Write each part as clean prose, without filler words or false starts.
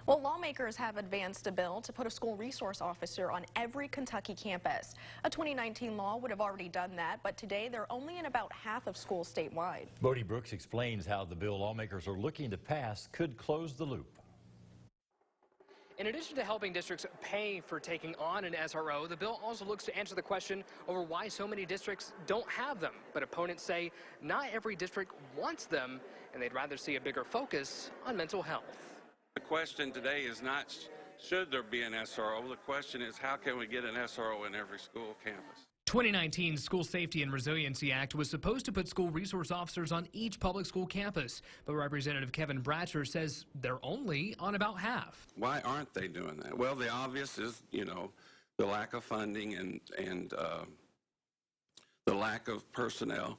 Well, lawmakers have advanced a bill to put a school resource officer on every Kentucky campus. A 2019 law would have already done that, but today they're only in about half of schools statewide. Bodie Brooks explains how the bill lawmakers are looking to pass could close the loop. In addition to helping districts pay for taking on an SRO, the bill also looks to answer the question over why so many districts don't have them. But opponents say not every district wants them, and they'd rather see a bigger focus on mental health. The question today is not should there be an SRO. The question is how can we get an SRO in every school campus. 2019 School Safety and Resiliency Act was supposed to put school resource officers on each public school campus, but Representative Kevin Bratcher says they're only on about half. Why aren't they doing that? Well, the obvious is, the lack of funding and the lack of personnel,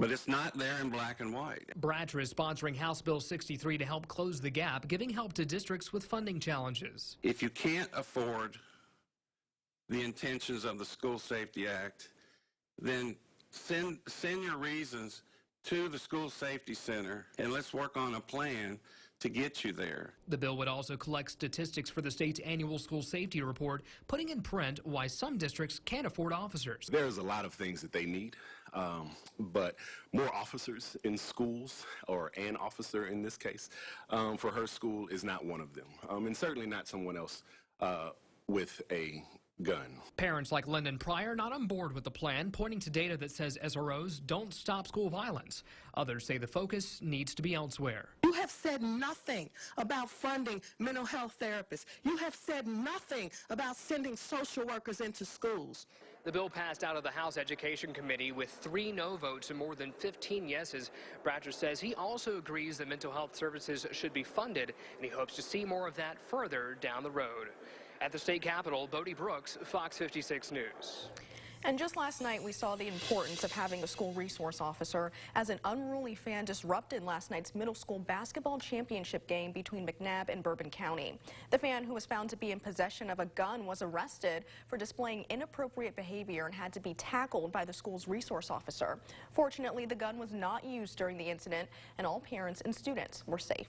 but it's not there in black and white. Bratcher is sponsoring House Bill 63 to help close the gap, giving help to districts with funding challenges. If you can't afford the intentions of the School Safety Act, then send your reasons to the School Safety Center and let's work on a plan to get you there. The bill would also collect statistics for the state's annual school safety report, putting in print why some districts can't afford officers. There's a lot of things that they need, but more officers in schools, or an officer in this case, for her school is not one of them, and certainly not someone else with a gun. Parents like Lyndon Pryor not on board with the plan, pointing to data that says SROs don't stop school violence. Others say the focus needs to be elsewhere. You have said nothing about funding mental health therapists. You have said nothing about sending social workers into schools. The bill passed out of the House Education Committee with 3 no votes and more than 15 yeses. Bratcher says he also agrees that mental health services should be funded, and he hopes to see more of that further down the road. At the state capitol, Bodie Brooks, Fox 56 News. And just last night, we saw the importance of having a school resource officer as an unruly fan disrupted last night's middle school basketball championship game between McNabb and Bourbon County. The fan, who was found to be in possession of a gun, was arrested for displaying inappropriate behavior and had to be tackled by the school's resource officer. Fortunately, the gun was not used during the incident, and all parents and students were safe.